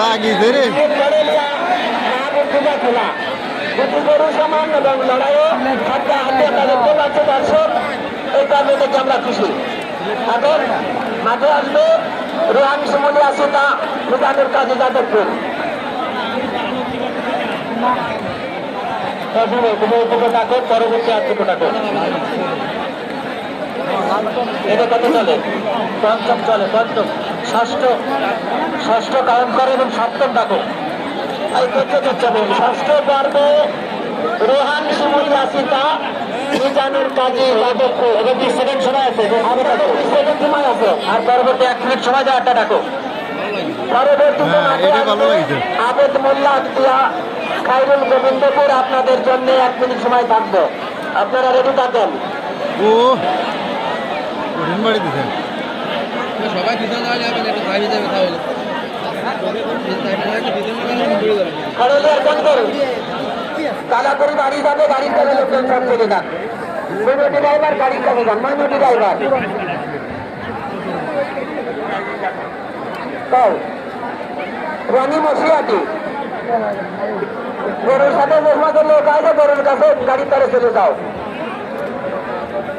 লাগিছে রে গরু সমান এবং লড়াইয়ে হাতে হাতে দেখতে পাচ্ছে দর্শক এই কারণে দেখে আমরা খুশি। এখন মাঠে আসবে রোহান সুমলি আসিতা মিজানুর কাজী যাদবপুর। পরবর্তী 8 টাকা এটা কত চলে? পঞ্চম চলে, পঞ্চম ষষ্ঠ কাউন্ট করে এবং সপ্তম ডাকো ষষ্ঠ পর্বে রোহান সুমলি আসিতা মিজানুর কাজী যাদবপুর। এবং 20 সেকেন্ড সময় আছে, 20 সেকেন্ড সময় আছে, আর পরবর্তী 1 মিনিট সময় যায় 8টা ডাকো। পরবর্তীতে আবেদ মোল্লা আক্তিয়া খায়রুল গোবিন্দপুর আপনাদের জন্য 1 মিনিট সময় থাকবে, আপনারা রেডি থাকেন। সবাই পিছনে যাওয়া যাবে না, একটু সাইডে যাবে তাহলে কালাপুরি বাড়ি যাবে, গাড়ির কাছে লোকজন সব চলে যান। মইনুদ্দিন ড্রাইভার গাড়ির কাছে যান, মইনুদ্দিন ড্রাইভার রানী মশিয়াটি গরুর সাথে যেসমাদের লোক আছে গরুর কাছে গাড়ির তারে চলে যাও।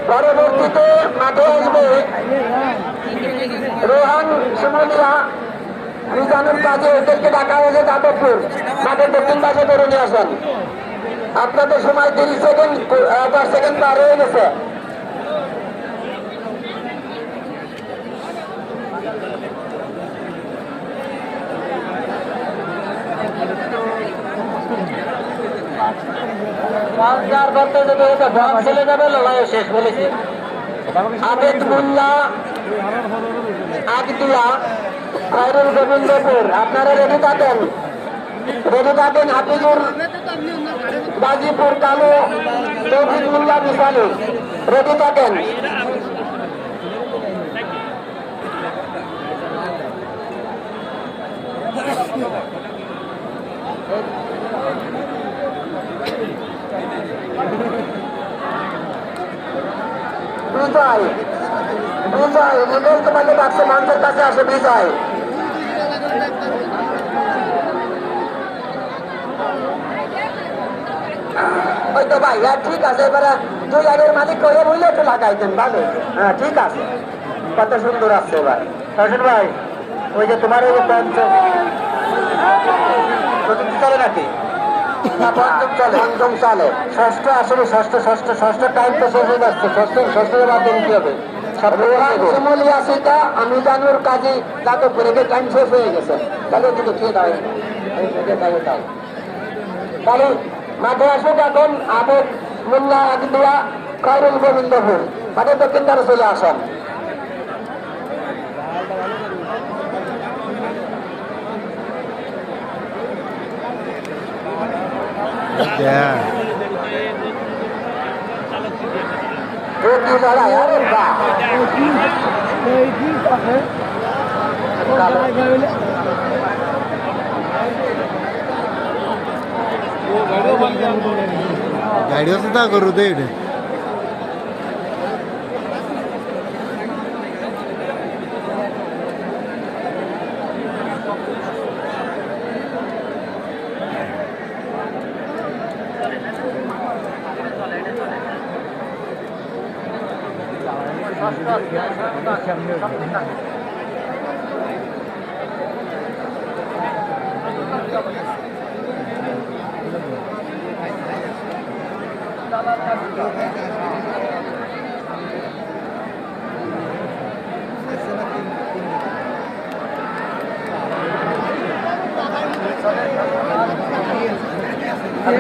পরবর্তীতে মাঠে আসবে রোহান সুমলিয়া মিজানুর কাজে, এদেরকে ডাকা হয়েছে যাদবপুর। মাঠের দক্ষিণ পাশে করে নিয়ে আসেন। আপনাদের সময় 30 সেকেন্ড 10 সেকেন্ড পার হয়ে গেছে। চলে যাবে, লড়াইও শেষ বলেছি। আবেদ মোল্লা আক্তিয়া খায়রুল গোবিন্দপুর আপনারা রেডি থাকেন, রেডি থাকেন। হাফিজুর গাজীপুর কালো তৌফিকুল্লাহ মিসালি রেডি থাকেন। বিজয় বিজয় মিডল তোমাকে ডাকছে, মঞ্চের কাছে আসে বিজয়। ওই তো ভাই, ঠিক আছে, এবারে 2 লাইনের মালিক করে বললে একটু লাগাইতেন ভালো। হ্যাঁ ঠিক আছে, কত সুন্দর আসছে এবার শাসন ভাই। ওই যে তোমার ওই পঞ্চম চলে নাকি? পঞ্চম চলে, পঞ্চম চলে, ষষ্ঠ আসলে ষষ্ঠ টাইম তো শেষ হয়ে যাচ্ছে, ষষ্ঠের বাদে নিতে হবে। সুমলিয়া আসিতা মিজানুর কাজী যাদবপুর, এদের টাইম শেষ হয়ে গেছে। তাহলে দুটো খেয়ে দাও, তাহলে মাঠে আসুক এখন আবেদ মোল্লা আক্তিয়া খায়রুল গোবিন্দপুর। মাঠের দক্ষিণ দ্বারে চলে আসেন। गाड़ी सुद्धा करू दे इकडे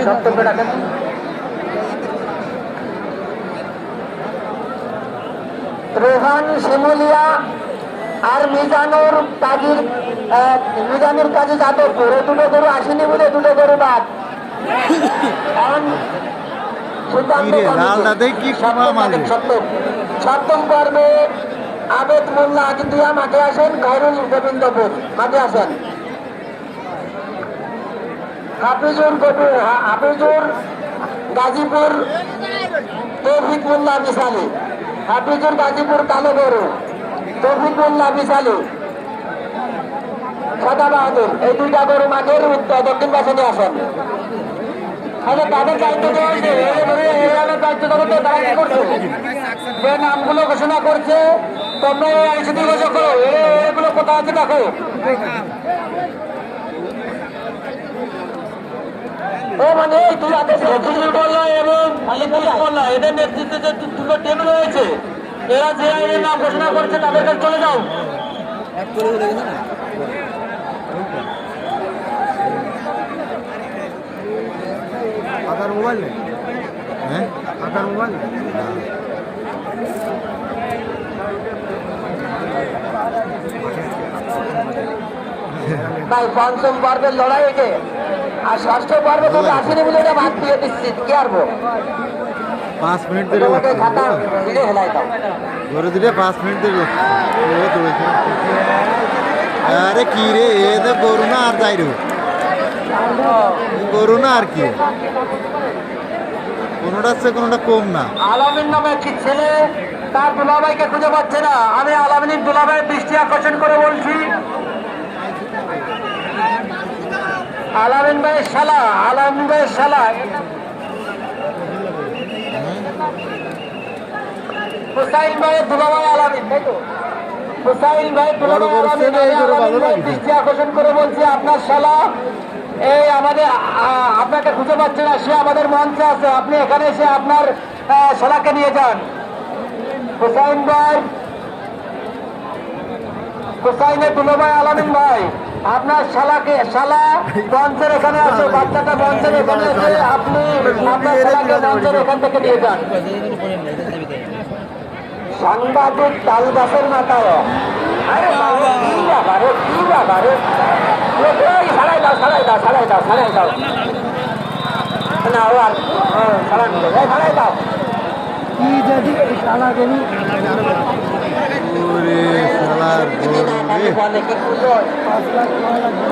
সপ্তমে ডাকেন। রোহান শিমুলিয়া আর মিজানুর কাজী যাদবপুর, দুটো গরু আসেনি বলে দুটো গরু বাদ। সপ্তম পর্বে আবেদ মোল্লা আক্তিয়া মাঠে আসেন, খায়রুল গোবিন্দপুর মাঠে আসেন। হাফিজুর গাজীপুর তৌফিকুল্লাহ মিসালি হাফিজুর গাজীপুর কালো গরু, তৌফিকুল্লাহ বিশালী, সাদা বাহাদুর, এই দুইটা গরু মাঠের দক্ষিণ পাশে নিয়ে আসেন। তাহলে তাদের দায়িত্ব দেওয়া হয়েছে, দায়িত্ব দেওয়া তারা কি করছে, যে নামগুলো ঘোষণা করছে তোমরা এই আইসিটি ঘোষণা করো, এগুলো কোথায় আছে দেখো। মানে এই দুই হাতে বললা এবং বললা এদের নেতৃত্বে যে দুটো টিম রয়েছে, এরা যে আইনের নাম ঘোষণা করছে তাদের কাছে চলে যাও। এক করে হয়ে গেছে না আকার মোবাইল নেই হ্যাঁ আকার মোবাইল তাই পঞ্চম পর্বের লড়াই একে আর ষষ্ঠ পর্বে তোকে 80 মিনিটে ভাগ দিয়ে দিচ্ছি, কি আরবো 5 মিনিট ধরে তোমাকে খাতা দিলে হেলাই দাও। ধরে দিলে 5 মিনিট ধরে দৌড়েছে। আরে কি রে এ তো গরু না আর তাই রে গরু না আর কি, কোনোটা হচ্ছে কোনোটা কম না। আলামিন নামে একটি ছেলে তার দুলাভাইকে খুঁজে পাচ্ছে না, আমি আলামিনের দুলাভাইয়ের দৃষ্টি আকর্ষণ করে বলছি, আলামিন ভাইয়ের শালা, আলামিন ভাইয়ের শালা হুসাইন ভাইয়ের দুলাভাই আলামিন, তাই তো? হুসাইন ভাই দুলাভাই আলামিন, আমি আলামিন ভাইয়ের দৃষ্টি আকর্ষণ করে বলছি, আপনার শালা এই আমাদের আপনাকে খুঁজে পাচ্ছে না, সে আমাদের মঞ্চে আছে, আপনি এখানে এসে আপনার শালাকে নিয়ে যান। হুসাইন ভাই, হুসাইনের দুলাভাই আলামিন ভাই, আপনার শালা মঞ্চের এখানে আছে, বাচ্চাটা মঞ্চের এখানে আছে, আপনি আপনার শালাকে মঞ্চের এখান থেকে নিয়ে যান। সাংবাদিক তাল গাছের মাথায়, আরে বাবা, কি ব্যাপারে কি ব্যাপারে, সারাই দাও সারাই দাও সারাই দাও সারাই দাও না ও আর সারাই দাও। কি যদি শালা গরু ওরে শালার গরু রে। অনেকে খুশি হয়।